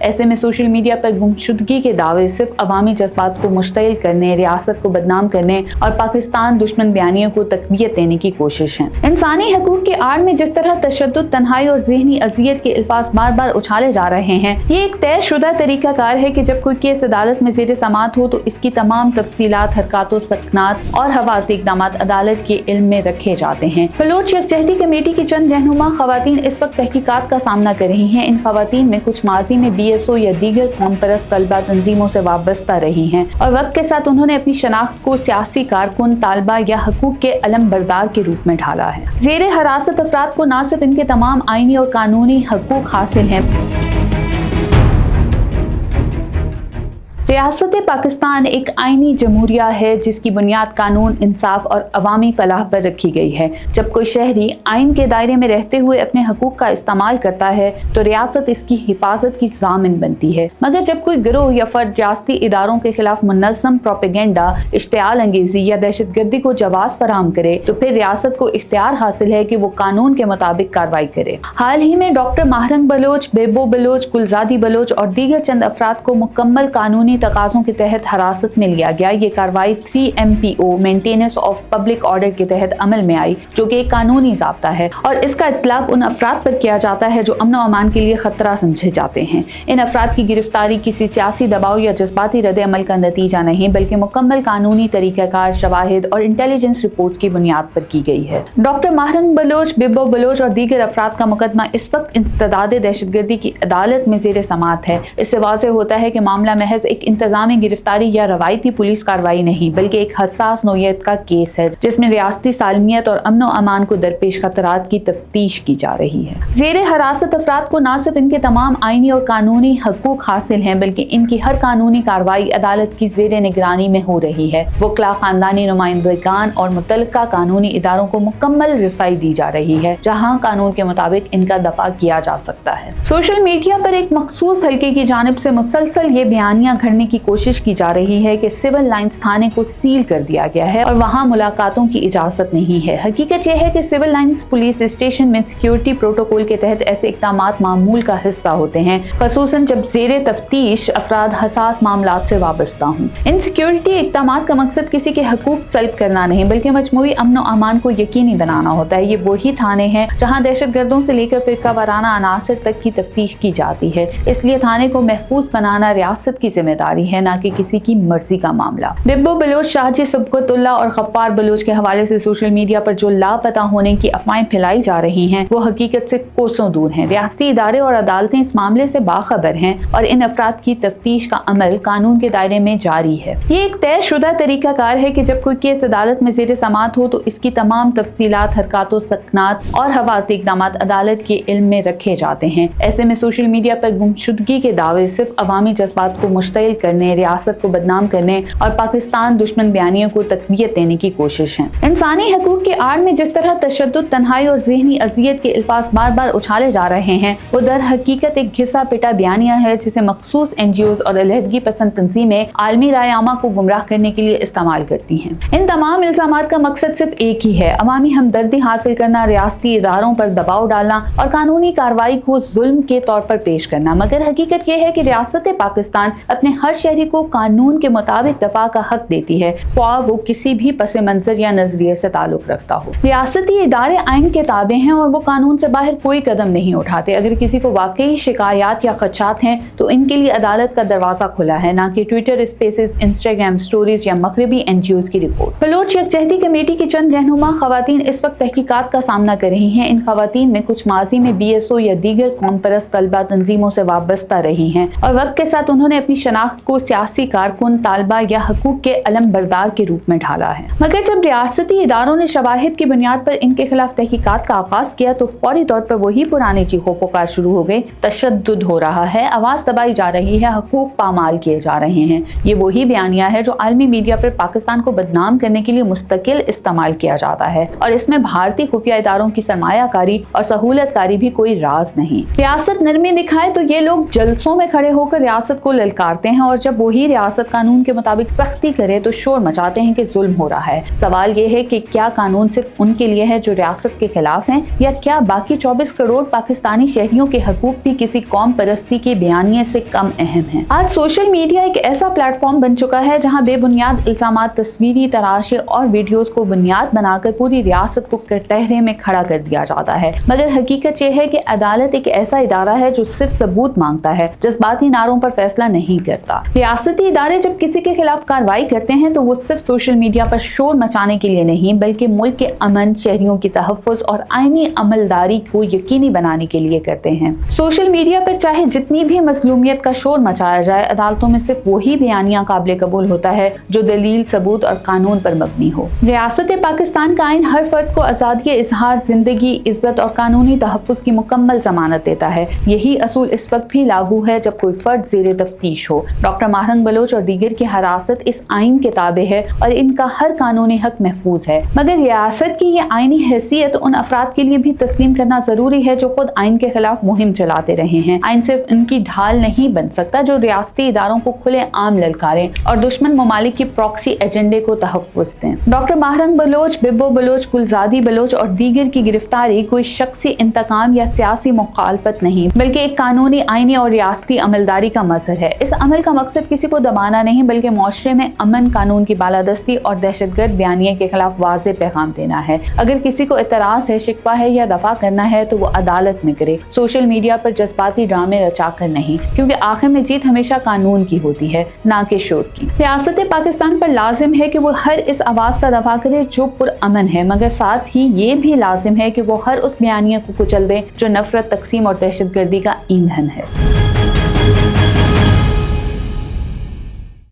ऐसे में social media पर गुमशुदगी के दावे सिर्फ अवामी जज्बात को मुश्तइल करने, रियासत को बदनाम करने और पाकिस्तान दुश्मन बयानियों को तक़वियत देने की कोशिश है। इंसानी हकूक की आड़ में जिस तरह तशद्दुद, तन्हाई और ज़हनी अज़ियत के अल्फाज बार बार उछाले जा रहे हैं, ये एक तयशुदा तरीका कार है कि जब कोई केस अदालत में ज़ेर समाअत हो तो इसकी तमाम तफसीलात, हरकात, सकनात और हवाती इक़दामात अदालत के इल्म में रखे जाते हैं। बलोच यकजहती कमेटी की चंद रहनुमा ख़वातीन इस वक्त तहकीकात का सामना कर रही हैं। इन ख़वातीन में कुछ माजी में BSO या दीगर कौम परस्त तलबा तंजीमों से वाबस्ता रही हैं और वक्त के साथ उन्होंने अपनी शनाख्त को सियासी कारकुन, तालबा या हकूक के अलम बरदार के रूप में ढाला है। ज़ेरे हरासत अफराद को न सिर्फ इनके तमाम आईनी और कानूनी हकूक हासिल हैं, रियासत पाकिस्तान एक आईनी जमहूरिया है जिसकी बुनियाद कानून, इंसाफ और अवामी फलाह पर रखी गई है। जब कोई शहरी आइन के दायरे में रहते हुए अपने हकूक का इस्तेमाल करता है तो रियासत इसकी हिफाजत की ज़ामिन बनती है, मगर जब कोई गिरोह या फर्द रियासती इदारों के खिलाफ मुनज़्ज़म प्रोपेगेंडा, इश्तिआल अंगेज़ी या दहशतगर्दी को जवाज़ फराहम करे तो फिर रियासत को इख्तियार हासिल है कि वो कानून के मुताबिक कार्रवाई करे। हाल ही में डॉक्टर माहरंग बलोच, बेबो बलोच, गुलजादी बलोच और दीगर चंद अफराद को मुकम्मल कानूनी तकाज़ों के तहत हिरासत में लिया गया। ये कार्रवाई 3MPO maintenance of public order के तहत अमल में आई, जो कि एक कानूनी ज़ाब्ता है और इसका इत्लाक उन अफराद पर किया जाता है जो अमन व अमान के लिए खतरा समझे जाते हैं। इन अफराद की गिरफ्तारी किसी सियासी दबाव या जज्बाती रद्द अमल का नतीजा नहीं, बल्कि मुकम्मल कानूनी तरीक़ाकार, शवाहिद और इंटेलिजेंस रिपोर्ट्स की बुनियाद पर की गई है। डॉक्टर माहरंग बलोच, बेबो बलोच और दीगर अफराद का मुकदमा इस वक्त इंसदाद दहशतगर्दी की अदालत में ज़ेर समाअत है। इससे वाज़ेह होता है कि मामला महज एक इंतजामी गिरफ्तारी या रवायती पुलिस कार्रवाई नहीं, बल्कि एक हसास नौयत का केस है जिसमें रियासती सालमियत और अमन व अमान को दरपेश खतरात की तफ्तीश की जा रही है। ज़ेरे हरासत अफराद को न सिर्फ इनके तमाम आईनी और कानूनी हकूक हासिल हैं, बल्कि इनकी हर कानूनी कार्रवाई अदालत की ज़ेरे निगरानी में हो रही है। वकला, खानदानी नुमाइंदगान और मुतल्लिका कानूनी इदारों को मुकम्मल रसाई दी जा रही है, जहाँ कानून के मुताबिक इनका दफा किया जा सकता है। सोशल मीडिया पर एक मखसूस हल्के की जानिब से मुसलसल ये बयानियां घड़ने की कोशिश की जा रही है कि सिविल लाइंस थाने को सील कर दिया गया है और वहां मुलाकातों की इजाजत नहीं है। हकीकत यह है कि सिविल लाइंस पुलिस स्टेशन में सिक्योरिटी प्रोटोकॉल के तहत ऐसे इक़दामात मामूल का हिस्सा होते हैं, ख़ुसूसन जब ज़ेरे तफ्तीश अफराद हसास मामलात से वाबस्ता हों। इन सिक्योरिटी इक़दामात का मकसद किसी के हकूक सल्ब करना नहीं, बल्कि मजमूई अमन व अमान को यकीनी बनाना होता है। ये वही थाने हैं जहाँ दहशतगर्दों से लेकर फिरका वाराना अनासर तक की तफ्तीश की जाती है। इसलिए थाने को महफूज बनाना रियासत की जिम्मेदारी है, न कि किसी की मर्जी का मामला। बिब्बो बलोच, शाहजी सबकतुल्लाह और गफ्फार बलोच के हवाले से सोशल मीडिया पर जो लापता होने की अफवाहें फैलाई जा रही हैं, वो हकीकत से कोसों दूर हैं। रियासती इदारे और अदालतें इस मामले से बाखबर हैं और इन अफराद की तफ्तीश का अमल कानून के दायरे में जारी है। ये एक तयशुदा तरीका कार है कि जब कोई केस अदालत में ज़ेर समाअत हो तो इसकी तमाम तफसीलात, हरकात, सकनात और हवाती इक़दामात अदालत के इल्म में रखे जाते हैं। ऐसे में सोशल मीडिया पर गुमशुदगी के दावे सिर्फ अवामी जज्बात को मुश्तइल करने, रियासत को बदनाम करने और पाकिस्तान दुश्मन बयानियों को तक़वियत देने की कोशिश है। इंसानी हकूक की आड़ में जिस तरह तशद्दुद, तन्हाई और ज़हनी अज़ियत के अल्फाज बार बार उछाले जा रहे हैं, वो दर हकीकत एक घिसा पिटा बयानिया है जिसे मखसूस NGOs और अलहदगी पसंद तंजीमें आलमी राय आमा को गुमराह करने के लिए इस्तेमाल करती हैं। इन तमाम इल्ज़ामात का मकसद सिर्फ एक ही है, अवामी हमदर्दी हासिल करना, रियासती इदारों पर दबाव डालना और कानूनी कार्रवाई को जुल्म के तौर पर पेश करना। मगर हकीकत यह है कि रियासत पाकिस्तान अपने हर शहरी को कानून के मुताबिक दफा का हक देती है, ख्वाह वो किसी भी पस मंजर या नजरिए से ताल्लुक रखता हो। रियासती इदारे आइन के ताबे हैं और वो कानून से बाहर कोई कदम नहीं उठाते। अगर किसी को वाकई शिकायत या खदशात हैं तो इनके लिए अदालत का दरवाजा खुला है, ना कि ट्विटर स्पेसेस, इंस्टाग्राम स्टोरीज या मगरबी NGOs की रिपोर्ट। बलोच यकजहती कमेटी की चंद रहनुमा खवातीन इस वक्त तहकीकात का सामना कर रही हैं। इन खवातीन में कुछ माजी में BSO या दीगर कौम परस्त तलबा तंजीमों से वाबस्ता रही हैं और वक्त के साथ उन्होंने अपनी शनाख्त को सियासी कारकुन, तालबा या हकूक के अलम बरदार के रूप में ढाला है। मगर जब रियासती इदारों ने शवाहिद की बुनियाद पर इनके खिलाफ तहकीकात का आगाज किया तो फौरी तौर पर वही पुरानी चीखों पुकार शुरू हो गई। तशद्दुद हो रहा है, आवाज दबाई जा रही है, हकूक पामाल किए जा रहे हैं। ये वही बयानिया है जो आलमी मीडिया पर पाकिस्तान को बदनाम करने के लिए मुस्तकिल इस्तेमाल किया जाता है और इसमें भारतीय खुफिया इदारों की सरमायाकारी और सहूलतकारी भी कोई राज नहीं। रियासत नरमी दिखाए तो ये लोग जलसों में खड़े होकर रियासत को ललकारते हैं اور जब वही रियासत कानून के मुताबिक सख्ती करे तो शोर मचाते हैं कि जुल्म हो रहा है। सवाल ये है कि क्या कानून सिर्फ उनके लिए है जो रियासत के खिलाफ हैं, या क्या बाकी 24 करोड़ पाकिस्तानी शहरियों के हकूक भी किसी कौम परस्ती के बयानिए से कम अहम हैं। आज सोशल मीडिया एक ऐसा प्लेटफॉर्म बन चुका है जहां बेबुनियाद इल्जामात, तस्वीरी तराशे और वीडियोस को बुनियाद बनाकर पूरी रियासत को कटहरे में खड़ा कर दिया जाता है। मगर हकीकत यह है कि अदालत एक ऐसा इदारा है जो सिर्फ सबूत मांगता है, जज्बाती नारों पर फैसला नहीं करता। रियासती इदारे जब किसी के खिलाफ कार्रवाई करते हैं तो वो सिर्फ सोशल मीडिया पर शोर मचाने के लिए नहीं, बल्कि मुल्क के अमन, शहरियों की तहफ़्फ़ुज़ और आईनी अमलदारी को यकीनी बनाने के लिए करते हैं। सोशल मीडिया पर चाहे जितनी भी मज़लूमियत का शोर मचाया जाए, अदालतों में सिर्फ वही बयानिया काबिल कबूल होता है जो दलील, सबूत और कानून पर मबनी हो। रियासत पाकिस्तान का आइन हर फर्द को आज़ादी इज़हार, जिंदगी, इज्जत और कानूनी तहफ़्फ़ुज़ की मुकम्मल ज़मानत देता है। यही असूल इस वक्त भी लागू है जब कोई फर्द ज़ेरे तफ्तीश हो। डॉक्टर महरंग बलोच और दीगर की हिरासत इस आइन के ताबे है और इनका हर कानूनी हक महफूज है। मगर रियासत की ये आइनी हैसियत उन अफराद के लिए भी तस्लीम करना जरूरी है जो खुद आइन के खिलाफ मुहिम चलाते रहे हैं। आइन सिर्फ उनकी ढाल नहीं बन सकता जो रियासती इदारों को खुले आम ललकारें और दुश्मन ममालिक की प्रॉक्सी एजेंडे को तहफ़्फ़ुज़ दें। डॉक्टर महरंग बलोच, बिब्बो बलोच, गुलजादी बलोच और दीगर की गिरफ्तारी कोई शख्सी इंतकाम या सियासी मुखालफत नहीं, बल्कि एक कानूनी, आइनी और रियासती अमलदारी का मज़हर है। इस अमल का मकसद किसी को दबाना नहीं, बल्कि मुआशरे में अमन, कानून की बालादस्ती और दहशतगर्द बयानिए के खिलाफ वाज़ेह पैगाम देना है। अगर किसी को एतराज़ है, शिकवा है या दफा करना है तो वो अदालत में करे, सोशल मीडिया पर जज्बाती ड्रामे रचाकर नहीं, क्योंकि आखिर में जीत हमेशा कानून की होती है, ना कि शोर की। रियासत पाकिस्तान पर लाजिम है कि वो हर इस आवाज़ का दफा करे जो पुरअमन है, मगर साथ ही ये भी लाजिम है कि वो हर उस बयानिए को कुचल दे जो नफरत, तकसीम और दहशतगर्दी का ईंधन है।